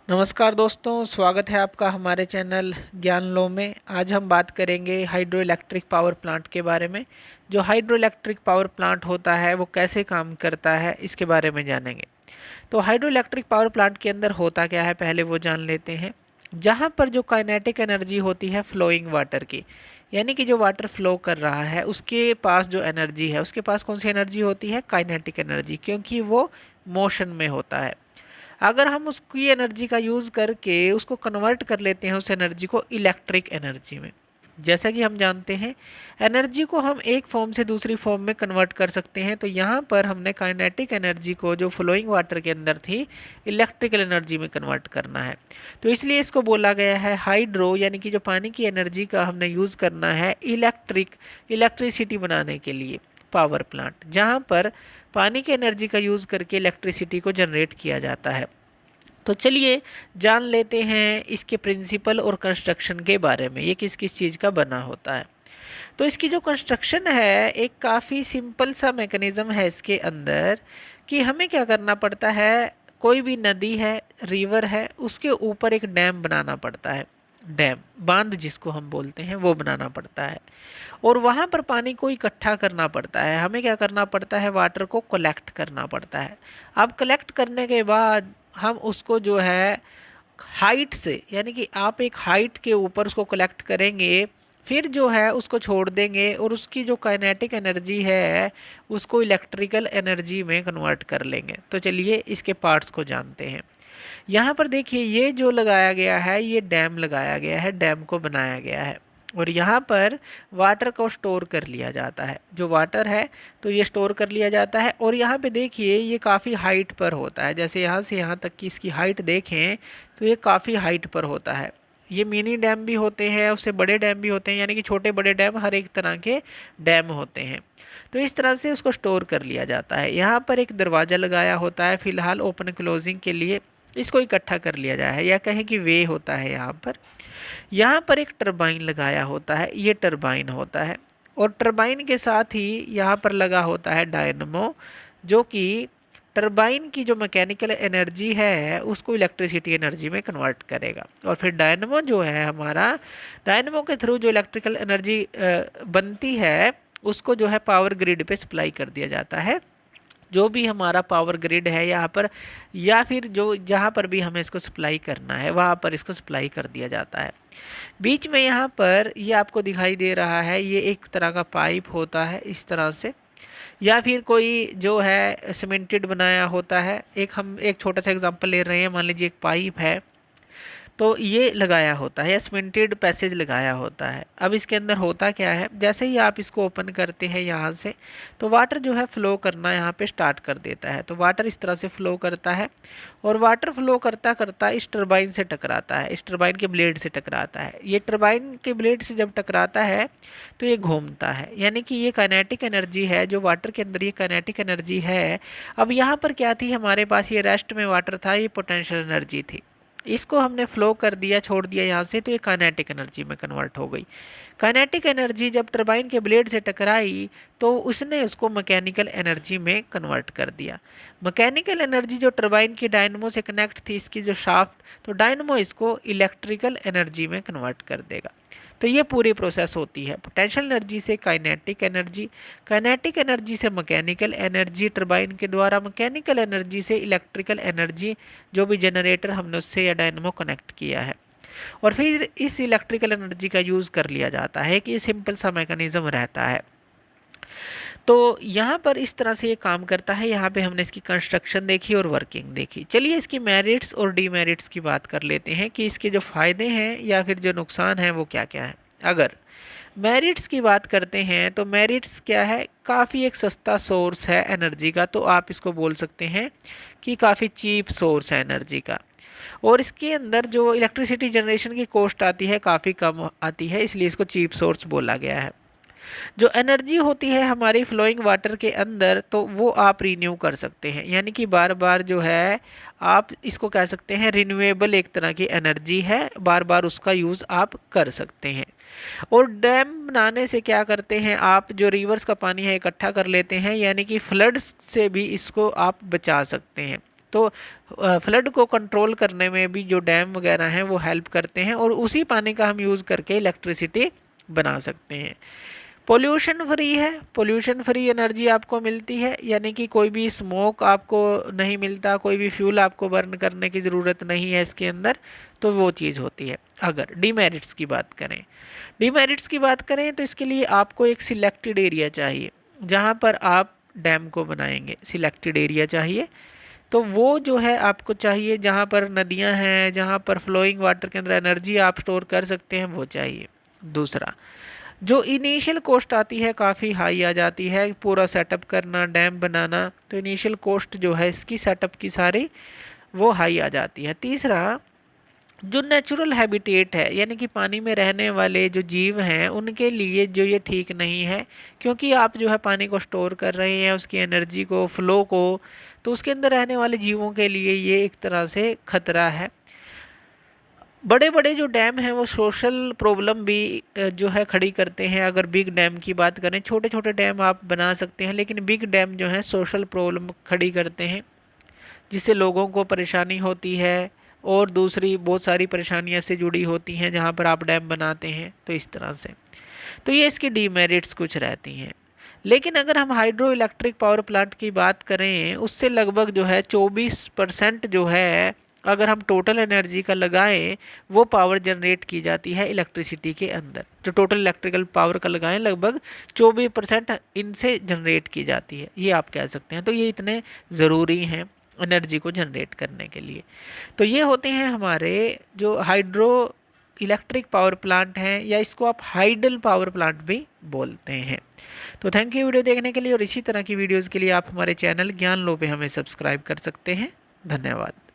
नमस्कार दोस्तों, स्वागत है आपका हमारे चैनल ज्ञान लो में। आज हम बात करेंगे हाइड्रो इलेक्ट्रिक पावर प्लांट के बारे में। जो हाइड्रो इलेक्ट्रिक पावर प्लांट होता है वो कैसे काम करता है इसके बारे में जानेंगे। तो हाइड्रो इलेक्ट्रिक पावर प्लांट के अंदर होता क्या है पहले वो जान लेते हैं। जहाँ पर जो काइनेटिक एनर्जी होती है फ्लोइंग वाटर की, यानी कि जो वाटर फ्लो कर रहा है उसके पास जो एनर्जी है, उसके पास कौन सी एनर्जी होती है? काइनेटिक एनर्जी, क्योंकि वो मोशन में होता है। अगर हम उसकी एनर्जी का यूज़ करके उसको कन्वर्ट कर लेते हैं उस एनर्जी को इलेक्ट्रिक एनर्जी में, जैसा कि हम जानते हैं एनर्जी को हम एक फॉर्म से दूसरी फॉर्म में कन्वर्ट कर सकते हैं। तो यहाँ पर हमने काइनेटिक एनर्जी को जो फ्लोइंग वाटर के अंदर थी इलेक्ट्रिकल एनर्जी में कन्वर्ट करना है। तो इसलिए इसको बोला गया है हाइड्रो, यानी कि जो पानी की एनर्जी का हमने यूज़ करना है इलेक्ट्रिसिटी बनाने के लिए पावर प्लांट, जहाँ पर पानी की एनर्जी का यूज़ करके इलेक्ट्रिसिटी को जनरेट किया जाता है। तो चलिए जान लेते हैं इसके प्रिंसिपल और कंस्ट्रक्शन के बारे में, ये किस किस चीज़ का बना होता है। तो इसकी जो कंस्ट्रक्शन है एक काफ़ी सिंपल सा मैकेनिज़्म है इसके अंदर, कि हमें क्या करना पड़ता है, कोई भी नदी है, रिवर है, उसके ऊपर एक डैम बनाना पड़ता है। डैम, बांध जिसको हम बोलते हैं, वो बनाना पड़ता है और वहाँ पर पानी को इकट्ठा करना पड़ता है। हमें क्या करना पड़ता है, वाटर को कलेक्ट करना पड़ता है। अब कलेक्ट करने के बाद हम उसको जो है हाइट से, यानी कि आप एक हाइट के ऊपर उसको कलेक्ट करेंगे, फिर जो है उसको छोड़ देंगे और उसकी जो काइनेटिक एनर्जी है उसको इलेक्ट्रिकल एनर्जी में कन्वर्ट कर लेंगे। तो चलिए इसके पार्ट्स को जानते हैं। यहाँ पर देखिए ये जो लगाया गया है, ये डैम लगाया गया है, डैम को बनाया गया है और यहाँ पर वाटर को स्टोर कर लिया जाता है। जो वाटर है तो ये स्टोर कर लिया जाता है और यहाँ पे देखिए ये काफ़ी हाइट पर होता है। जैसे यहाँ से यहाँ तक की इसकी हाइट देखें तो ये काफ़ी हाइट पर होता है। ये मिनी डैम भी होते हैं, उससे बड़े डैम भी होते हैं, यानी कि छोटे बड़े डैम हर एक तरह के डैम होते हैं। तो इस तरह से उसको स्टोर कर लिया जाता है। यहाँ पर एक दरवाज़ा लगाया होता है फ़िलहाल ओपन क्लोजिंग के लिए, इसको इकट्ठा कर लिया जाए, या कहें कि वे होता है। यहाँ पर एक टरबाइन लगाया होता है, ये टरबाइन होता है और टरबाइन के साथ ही यहाँ पर लगा होता है डायनमो, जो कि टरबाइन की जो मैकेनिकल एनर्जी है उसको इलेक्ट्रिसिटी एनर्जी में कन्वर्ट करेगा। और फिर डायनमो जो है हमारा, डायनमो के थ्रू जो इलेक्ट्रिकल एनर्जी बनती है उसको जो है पावर ग्रिड पे सप्लाई कर दिया जाता है। जो भी हमारा पावर ग्रिड है यहाँ पर, या फिर जो जहाँ पर भी हमें इसको सप्लाई करना है वहाँ पर इसको सप्लाई कर दिया जाता है। बीच में यहाँ पर ये आपको दिखाई दे रहा है, ये एक तरह का पाइप होता है इस तरह से, या फिर कोई जो है सीमेंटेड बनाया होता है। हम एक छोटा सा एग्जांपल ले रहे हैं, मान लीजिए एक पाइप है तो ये लगाया होता है, सीमेंटेड पैसेज लगाया होता है। अब इसके अंदर होता क्या है, जैसे ही आप इसको ओपन करते हैं यहाँ से, तो वाटर जो है फ़्लो करना यहाँ पे स्टार्ट कर देता है। तो वाटर इस तरह से फ़्लो करता है और वाटर फ़्लो करता करता इस टरबाइन से टकराता है, इस टरबाइन के ब्लेड से टकराता है। ये टरबाइन के ब्लेड से जब टकराता है तो ये घूमता है, यानी कि ये काइनेटिक एनर्जी है जो वाटर के अंदर, ये काइनेटिक एनर्जी है। अब यहाँ पर क्या थी हमारे पास, ये रेस्ट में वाटर था, ये पोटेंशियल एनर्जी थी। इसको हमने फ्लो कर दिया, छोड़ दिया यहाँ से, तो ये काइनेटिक एनर्जी में कन्वर्ट हो गई। काइनेटिक एनर्जी जब टरबाइन के ब्लेड से टकराई तो उसने उसको मैकेनिकल एनर्जी में कन्वर्ट कर दिया। मैकेनिकल एनर्जी जो टरबाइन की डायनमो से कनेक्ट थी, इसकी जो शाफ्ट, तो डायनमो इसको इलेक्ट्रिकल एनर्जी में कन्वर्ट कर देगा। तो ये पूरी प्रोसेस होती है, पोटेंशियल एनर्जी से काइनेटिक एनर्जी, काइनेटिक एनर्जी से मैकेनिकल एनर्जी टरबाइन के द्वारा, मैकेनिकल एनर्जी से इलेक्ट्रिकल एनर्जी, जो भी जनरेटर हमने उससे या डायनमो कनेक्ट किया है, और फिर इस इलेक्ट्रिकल एनर्जी का यूज़ कर लिया जाता है। कि ये सिंपल सा मैकेनिज़्म रहता है। तो यहाँ पर इस तरह से ये काम करता है। यहाँ पे हमने इसकी कंस्ट्रक्शन देखी और वर्किंग देखी। चलिए इसकी मेरिट्स और डीमेरिट्स की बात कर लेते हैं कि इसके जो फ़ायदे हैं या फिर जो नुकसान हैं वो क्या क्या है। अगर मेरिट्स की बात करते हैं तो मेरिट्स क्या है, काफ़ी एक सस्ता सोर्स है एनर्जी का, तो आप इसको बोल सकते हैं कि काफ़ी चीप सोर्स है एनर्जी का। और इसके अंदर जो इलेक्ट्रिसिटी जनरेशन की कॉस्ट आती है काफ़ी कम आती है, इसलिए इसको चीप सोर्स बोला गया है। जो एनर्जी होती है हमारी फ्लोइंग वाटर के अंदर, तो वो आप रीन्यू कर सकते हैं, यानी कि बार बार जो है आप इसको कह सकते हैं रिन्यूएबल एक तरह की एनर्जी है, बार बार उसका यूज़ आप कर सकते हैं। और डैम बनाने से क्या करते हैं, आप जो रिवर्स का पानी है इकट्ठा कर लेते हैं, यानी कि फ्लड्स से भी इसको आप बचा सकते हैं। तो फ्लड को कंट्रोल करने में भी जो डैम वगैरह हैं वो हेल्प करते हैं, और उसी पानी का हम यूज़ करके इलेक्ट्रिसिटी बना सकते हैं। पोल्यूशन फ्री है, पोल्यूशन फ्री एनर्जी आपको मिलती है, यानी कि कोई भी स्मोक आपको नहीं मिलता, कोई भी फ्यूल आपको बर्न करने की ज़रूरत नहीं है इसके अंदर, तो वो चीज़ होती है। अगर डीमेरिट्स की बात करें, डीमेरिट्स की बात करें तो इसके लिए आपको एक सिलेक्टेड एरिया चाहिए जहाँ पर आप डैम को बनाएंगे। सिलेक्टेड एरिया चाहिए, तो वो जो है आपको चाहिए जहाँ पर नदियाँ हैं, जहाँ पर फ्लोइंग वाटर के अंदर एनर्जी आप स्टोर कर सकते हैं, वो चाहिए। दूसरा, जो इनिशियल कॉस्ट आती है काफ़ी हाई आ जाती है, पूरा सेटअप करना, डैम बनाना, तो इनिशियल कॉस्ट जो है इसकी सेटअप की सारी वो हाई आ जाती है। तीसरा, जो नेचुरल हैबिटेट है, यानी कि पानी में रहने वाले जो जीव हैं उनके लिए जो ये ठीक नहीं है, क्योंकि आप जो है पानी को स्टोर कर रहे हैं, उसकी एनर्जी को, फ्लो को, तो उसके अंदर रहने वाले जीवों के लिए ये एक तरह से खतरा है। बड़े बड़े जो डैम हैं वो सोशल प्रॉब्लम भी जो है खड़ी करते हैं। अगर बिग डैम की बात करें, छोटे छोटे डैम आप बना सकते हैं, लेकिन बिग डैम जो है सोशल प्रॉब्लम खड़ी करते हैं, जिससे लोगों को परेशानी होती है, और दूसरी बहुत सारी परेशानियां से जुड़ी होती हैं जहाँ पर आप डैम बनाते हैं। तो इस तरह से तो ये इसकी डीमेरिट्स कुछ रहती हैं। लेकिन अगर हम हाइड्रो इलेक्ट्रिक पावर प्लांट की बात करें, उससे लगभग जो है 24% जो है, अगर हम टोटल एनर्जी का लगाएं, वो पावर जनरेट की जाती है इलेक्ट्रिसिटी के अंदर। जो टोटल इलेक्ट्रिकल पावर का लगाएं, लगभग 24% इनसे जनरेट की जाती है, ये आप कह सकते हैं। तो ये इतने ज़रूरी हैं एनर्जी को जनरेट करने के लिए। तो ये होते हैं हमारे जो हाइड्रो इलेक्ट्रिक पावर प्लांट हैं, या इसको आप हाइडल पावर प्लांट भी बोलते हैं। तो थैंक यू वीडियो देखने के लिए, और इसी तरह की वीडियोज़ के लिए आप हमारे चैनल ज्ञान लो पे हमें सब्सक्राइब कर सकते हैं। धन्यवाद।